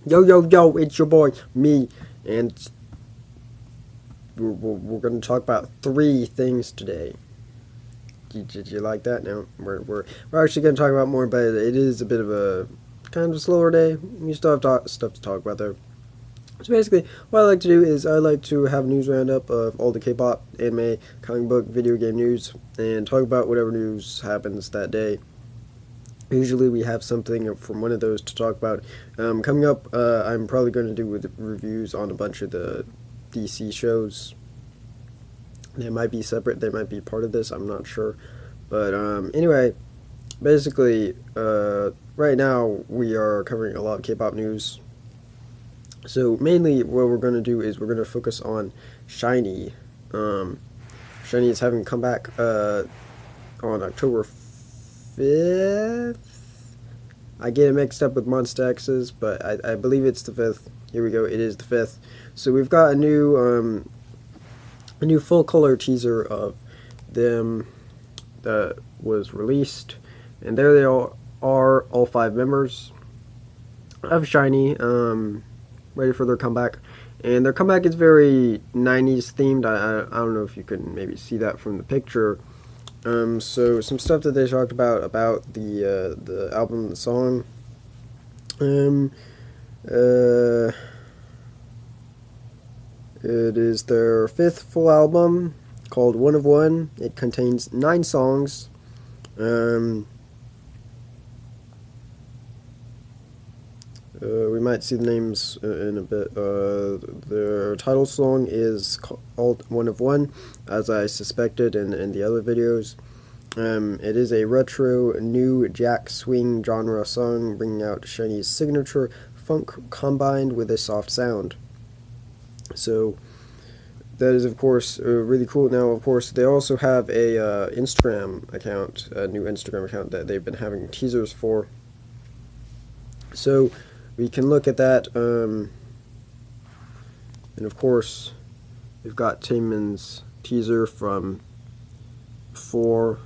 Yo, yo, yo, it's your boy, me, and we're going to talk about 3 things today. Did you like that? No, we're actually going to talk about more, but it is a bit of a kind of a slower day. We still have stuff to talk about there. So basically, what I like to do is I like to have a news roundup of all the K-pop, anime, comic book, video game news, and talk about whatever news happens that day. Usually we have something from one of those to talk about. Coming up, I'm probably going to do with reviews on a bunch of the DC shows. They might be separate, they might be part of this, I'm not sure. But anyway, basically, right now we are covering a lot of K-pop news. So mainly what we're going to do is we're going to focus on Shinee. Shinee is having a comeback on October 5th. I get it mixed up with Monsta X's, but I believe it's the 5th. Here we go, it is the 5th. So we've got a new full color teaser of them that was released, and there they all are, all 5 members of Shinee, ready for their comeback. And their comeback is very 90s themed. I don't know if you can maybe see that from the picture. So some stuff that they talked about the album, the song. It is their 5th full album called One of One. It contains 9 songs. We might see the names in a bit. Their title song is called One of One, as I suspected in the other videos. It is a retro, new jack swing genre song, bringing out Shinee's signature funk combined with a soft sound. So that is, of course, really cool. Now, of course, they also have a Instagram account, a new Instagram account that they've been having teasers for. So we can look at that, and of course we've got Taemin's teaser from before,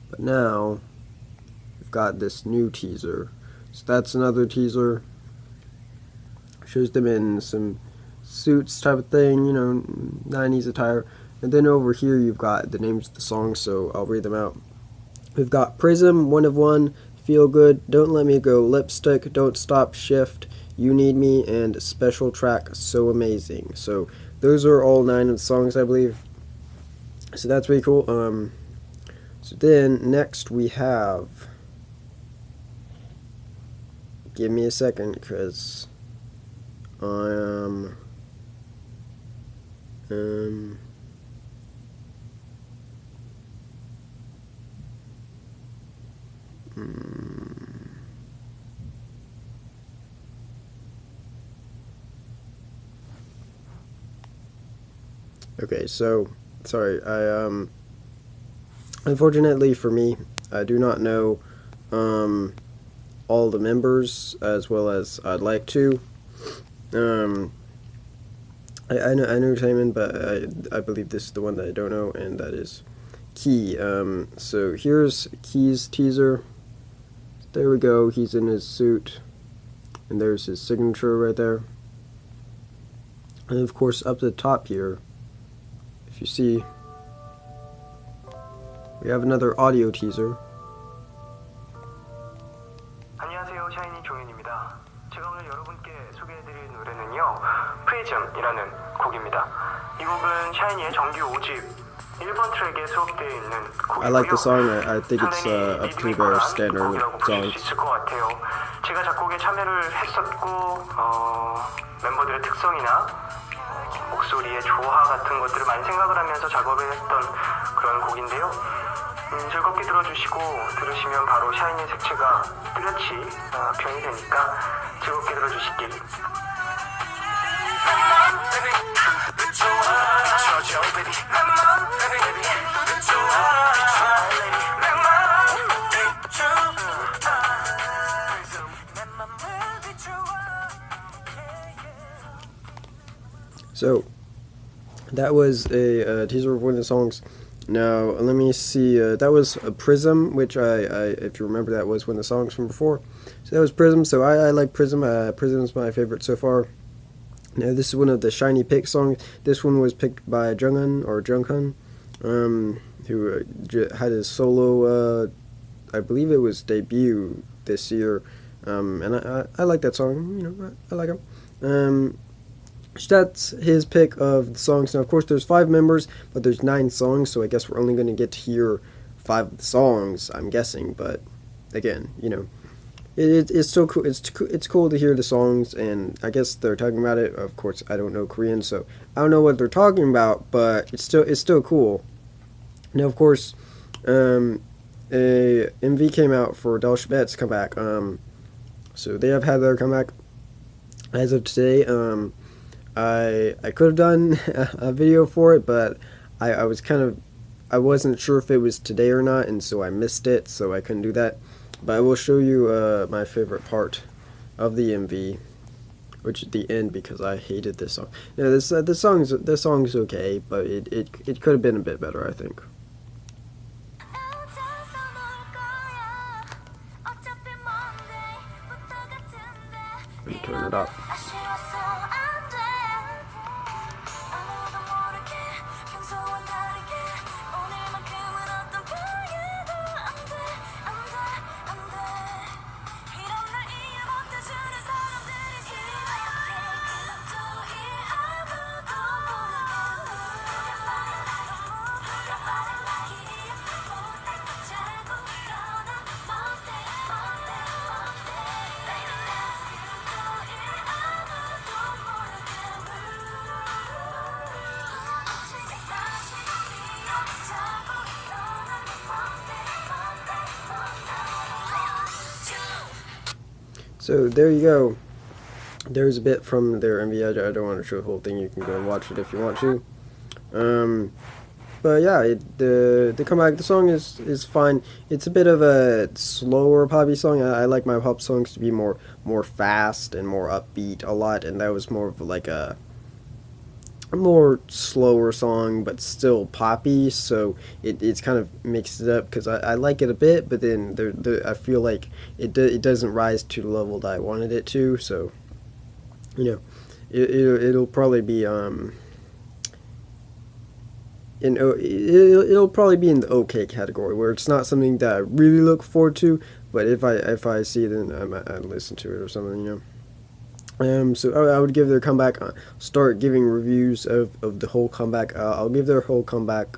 but now we've got this new teaser. So that's another teaser. Shows them in some suits type of thing, you know, 90s attire. And then over here you've got the names of the songs, so I'll read them out. We've got Prism, One of One, Feel Good, Don't Let Me Go, Lipstick, Don't Stop, Shift, You Need Me, and Special Track, So Amazing. So those are all 9 of the songs, I believe. So that's really cool. So then next we have, give me a second, because okay, so sorry, unfortunately for me, I do not know all the members as well as I'd like to. I know Taemin, but I believe this is the one that I don't know, and that is Key. So here's Key's teaser. There we go, he's in his suit, and there's his signature right there. And of course up at the top here, if you see, we have another audio teaser. 안녕하세요, 샤이니 종윤입니다. 제가 오늘 여러분께 소개해드릴 노래는요, 프리즘이라는 곡입니다. 이 곡은 샤이니의 정규 5집 1번 트랙에 수록되어 있는 곡이고요. I like the song. I think it's a pretty very standard song. 있을 것 같아요. 제가 작곡에 참여를 했었고, 멤버들의 특성이나 목소리의 조화 같은 것들을 많이 생각을 하면서 작업을 했던 그런 곡인데요. 즐겁게 들어주시고 들으시면 바로 샤이니의 색채가 뚜렷이 표현이 되니까 즐겁게 들어주시길. So that was a teaser of one of the songs. Now let me see. That was a Prism, which I if you remember, that was one of the songs from before. So that was Prism. So I like Prism. Prism's my favorite so far. Now this is one of the Shinee pick songs. This one was picked by Junghan, who had his solo. I believe it was debut this year, and I like that song. You know, I like him. So that's his pick of the songs. Now, of course, there's 5 members, but there's 9 songs, so I guess we're only going to get to hear 5 of the songs, I'm guessing. But again, you know, it's still cool. It's cool to hear the songs, and I guess they're talking about it. Of course, I don't know Korean, so I don't know what they're talking about, but it's still cool. Now, of course, a MV came out for Del Shabet's comeback. So they have had their comeback as of today. I could have done a video for it, but I wasn't sure if it was today or not, and so I missed it, so I couldn't do that. But I will show you my favorite part of the MV, which is the end, because I hated this song. Now this song's okay, but it could have been a bit better, I think. Let me turn it up. So there you go. There's a bit from their MV. I don't want to show the whole thing. You can go and watch it if you want to. But yeah, the comeback. The song is fine. It's a bit of a slower poppy song. I like my pop songs to be more fast and more upbeat a lot, and that was more of like a more slower song, but still poppy. So it's kind of mixed it up, because I like it a bit, but then I feel like it doesn't rise to the level that I wanted it to. So you know, it'll probably be it'll probably be in the okay category, where it's not something that I really look forward to, but if I see it, then I'd listen to it or something, you know. So I would give their comeback, start giving reviews of the whole comeback. I'll give their whole comeback,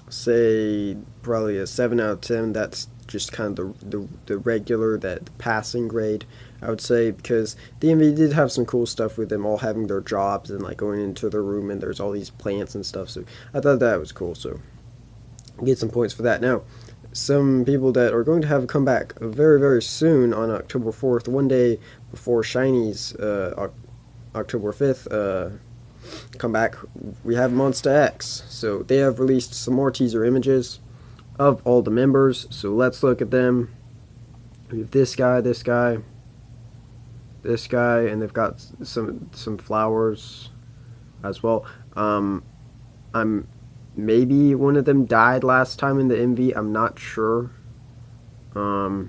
say probably a 7 out of 10. That's just kind of the regular, the passing grade, I would say, because the MV did have some cool stuff with them all having their jobs and like going into their room and there's all these plants and stuff. So I thought that was cool. So get some points for that. Now, some people that are going to have a comeback very, very soon on October 4th, one day before Shinee's October 5th comeback, we have Monsta X. So they have released some more teaser images of all the members. So let's look at them. We have this guy, and they've got some flowers as well. Maybe one of them died last time in the MV. I'm not sure. And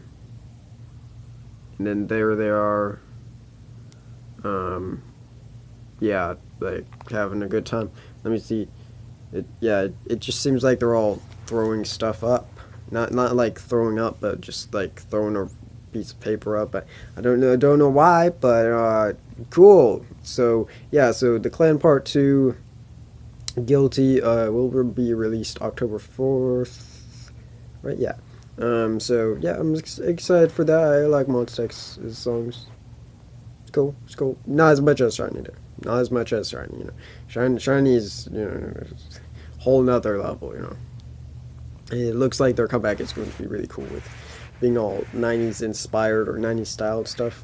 then there they are. Yeah, like having a good time. Let me see. It just seems like they're all throwing stuff up. Not like throwing up, but just like throwing a piece of paper up. I don't know why, but cool. So yeah, so the Clan Part 2. Guilty will be released October 4th, right? Yeah. So yeah, I'm excited for that. I like Monsta X's songs. It's cool. Not as much as Shinee, you know. Shinee is, you know, whole nother level, you know. And it looks like their comeback is going to be really cool, with being all 90s inspired or 90s styled stuff.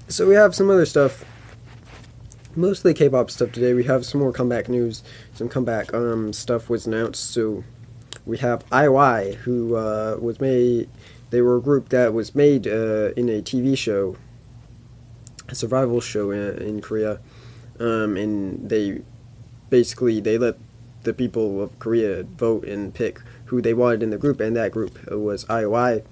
So we have some other stuff. Mostly K-pop stuff today. We have some more comeback news. Some comeback stuff was announced. So we have IY, who was made. They were a group that was made in a TV show, a survival show in Korea, and they let the people of Korea vote and pick who they wanted in the group, and that group was IOI.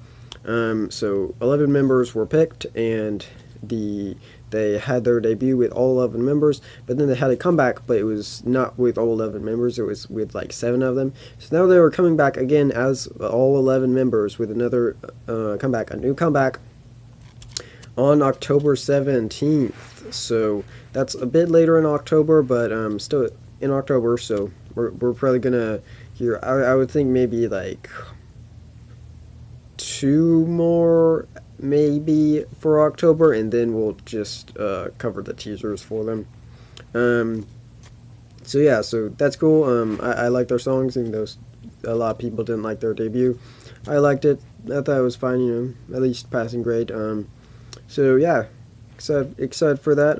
So 11 members were picked, and they had their debut with all 11 members, but then they had a comeback, but it was not with all 11 members, it was with like 7 of them. So now they were coming back again as all 11 members with another comeback, a new comeback on October 17th. So that's a bit later in October, but still in October, so we're probably gonna hear, I would think maybe like 2 more maybe for October, and then we'll just cover the teasers for them. So yeah, so that's cool. I like their songs, even though a lot of people didn't like their debut. I liked it. I thought it was fine, you know, at least passing grade. So yeah, excited for that,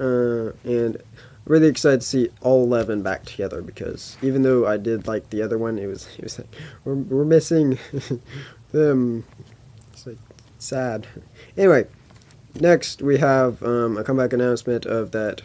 and really excited to see all 11 back together, because even though I did like the other one, it was like we're missing them. It's like sad. Anyway, next we have a comeback announcement of that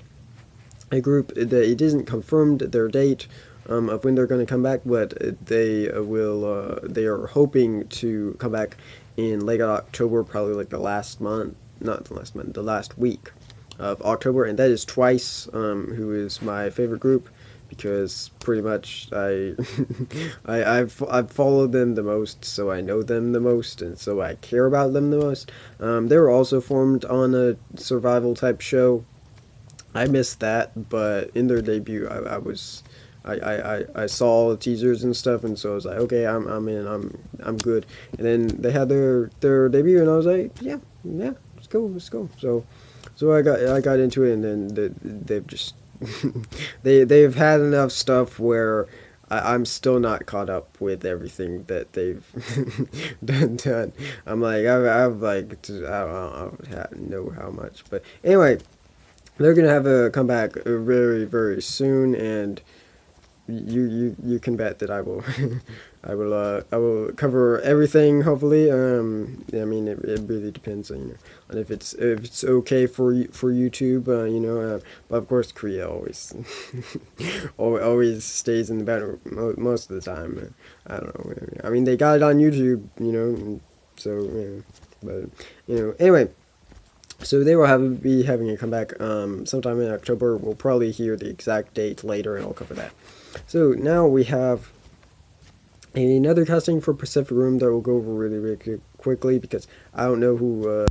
a group that it isn't confirmed their date of when they're going to come back, but they will. They are hoping to come back in late October, probably like the last month, not the last month, the last week of October, and that is Twice, who is my favorite group, because pretty much I've followed them the most, so I know them the most, and so I care about them the most. They were also formed on a survival type show. I missed that, but in their debut, I saw the teasers and stuff, and so I was like, okay, I'm in, I'm good. And then they had their debut, and I was like, yeah, let's go. So I got into it, and then they've just they've had enough stuff where I'm still not caught up with everything that they've done. I'm like, I've like, I don't know how much, but anyway, they're gonna have a comeback very, very soon, and you can bet that I will I will cover everything, hopefully. I mean, it really depends on, you know, on if it's okay for YouTube, you know. But of course, Korea always always stays in the background most of the time. I don't know. I mean, they got it on YouTube, you know. So, yeah, but you know, anyway. So they will be having a comeback sometime in October. We'll probably hear the exact date later, and I'll cover that. So now we have another casting for Pacific Rim that we'll go over really, really quickly, because I don't know who